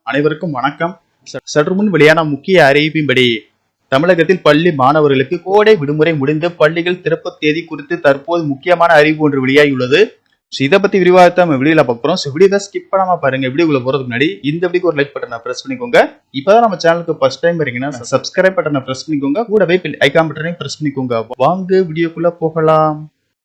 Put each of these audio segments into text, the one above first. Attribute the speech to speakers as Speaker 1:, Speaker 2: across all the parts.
Speaker 1: அனைவருக்கும் வணக்கம். சற்று முன் வெளியான முக்கிய அறிவிப்பின்படி தமிழகத்தில் பள்ளி மாணவர்களுக்கு கோடை விடுமுறை முடிந்து பள்ளிகள் திறப்பு தேதி குறித்து தற்போது முக்கியமான அறிவிப்பு ஒன்று வெளியாகியுள்ளது. இதை பத்தி விரிவாகத்தான் நம்ம வீடியோல பார்க்கிறோம். வீடியோ ஸ்கிப் பண்ணாம பாருங்க. வீடியோக்குள்ள போறதுக்கு முன்னாடி இந்த வீடியோக்கு ஒரு லைக் பட்டனை பிரஸ் பண்ணிக்கோங்க. இப்பதான் நம்ம சேனலுக்கு ஃபர்ஸ்ட் டைம் வரீங்கன்னா சப்ஸ்கிரைப் பட்டனை பிரஸ் பண்ணிக்கோங்க. கூடவே ஐகான் பட்டனையும் பிரஸ் பண்ணிக்கோங்க. வாங்க வீடியோக்குள்ள போகலாம்.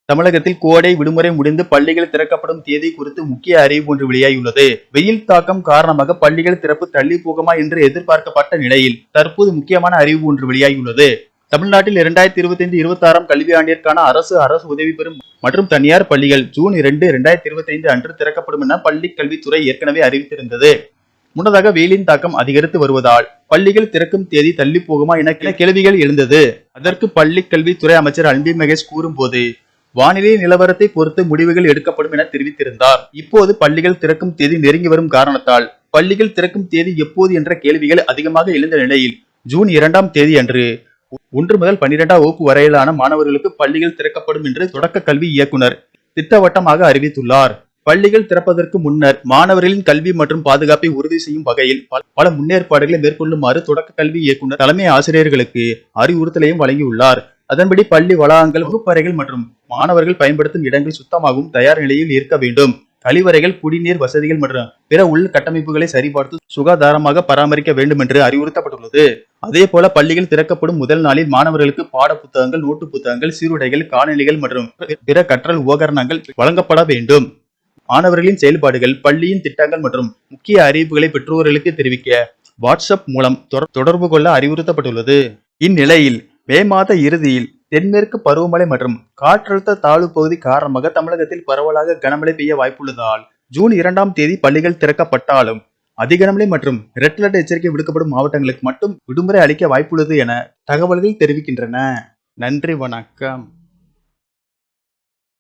Speaker 1: தமிழகத்தில் கோடை விடுமுறை முடிந்து பள்ளிகள் திறக்கப்படும் தேதி குறித்து முக்கிய அறிவிப்பு ஒன்று வெளியாகியுள்ளது. வெயில் தாக்கம் காரணமாக பள்ளிகள் திறப்பு தள்ளி போகுமா என்று எதிர்பார்க்கப்பட்ட நிலையில் தற்போது முக்கியமான அறிவிப்பு ஒன்று வெளியாகியுள்ளது. தமிழ்நாட்டில் 2025-26 கல்வி ஆண்டிற்கான அரசு உதவி பெறும் மற்றும் தனியார் பள்ளிகள் ஜூன் 2, 2025 அன்று திறக்கப்படும் என பள்ளி கல்வித்துறை ஏற்கனவே அறிவித்திருந்தது. முன்னதாக வெயிலின் தாக்கம் அதிகரித்து வருவதால் பள்ளிகள் திறக்கும் தேதி தள்ளி போகுமா என கேள்விகள் எழுந்தது. அதற்கு பள்ளி கல்வித்துறை அமைச்சர் அன்பில் மகேஷ் கூறும்போது, வானிலை நிலவரத்தை பொறுத்து முடிவுகள் எடுக்கப்படும் என தெரிவித்திருந்தார். இப்போது பள்ளிகள் திறக்கும் தேதி நெருங்கி வரும் காரணத்தால் பள்ளிகள் திறக்கும் தேதி எப்போது என்ற கேள்விகள் அதிகமாக எழுந்த நிலையில் ஜூன் 2ஆம் தேதி அன்று 1 முதல் 12ஆம் வகுப்பு வரையிலான மாணவர்களுக்கு பள்ளிகள் திறக்கப்படும் என்று தொடக்க கல்வி இயக்குனர் திட்டவட்டமாக அறிவித்துள்ளார். பள்ளிகள் திறப்பதற்கு முன்னர் மாணவர்களின் கல்வி மற்றும் பாதுகாப்பை உறுதி செய்யும் வகையில் பல முன்னேற்பாடுகளை மேற்கொள்ளுமாறு தொடக்க கல்வி இயக்குனர் தலைமை ஆசிரியர்களுக்கு அறிவுறுத்தலையும் வழங்கியுள்ளார். அதன்படி பள்ளி வளாகங்கள், வகுப்பறைகள் மற்றும் மாணவர்கள் பயன்படுத்தும் இடங்கள் சுத்தமாகவும் தயார் நிலையில் இருக்க வேண்டும். கழிவறைகள், குடிநீர் வசதிகள் மற்றும் பிற உள் கட்டமைப்புகளை சரிபார்த்து சுகாதாரமாக பராமரிக்க வேண்டும் என்று அறிவுறுத்தப்பட்டுள்ளது. அதே போல பள்ளிகள் திறக்கப்படும் முதல் நாளில் மாணவர்களுக்கு பாட புத்தகங்கள், நோட்டு புத்தகங்கள், சீருடைகள், காணொலிகள் மற்றும் பிற கற்றல் உபகரணங்கள் வழங்கப்பட வேண்டும். மாணவர்களின் செயல்பாடுகள், பள்ளியின் திட்டங்கள் மற்றும் முக்கிய அறிவிப்புகளை பெற்றோர்களுக்கு தெரிவிக்க வாட்ஸ்அப் மூலம் தொடர்பு கொள்ள அறிவுறுத்தப்பட்டுள்ளது. இந்நிலையில் மே மாத இறுதியில் தென்மேற்கு பருவமழை மற்றும் காற்றழுத்த தாழ்வு பகுதி காரணமாக தமிழகத்தில் பரவலாக கனமழை பெய்ய வாய்ப்புள்ளதால் ஜூன் 2ஆம் தேதி பள்ளிகள் திறக்கப்பட்டாலும் அதிக கனமழை மற்றும் ரெட் அலர்ட் எச்சரிக்கை விடுக்கப்படும் மாவட்டங்களுக்கு மட்டும் விடுமுறை அளிக்க வாய்ப்புள்ளது என தகவல்கள் தெரிவிக்கின்றன. நன்றி, வணக்கம்.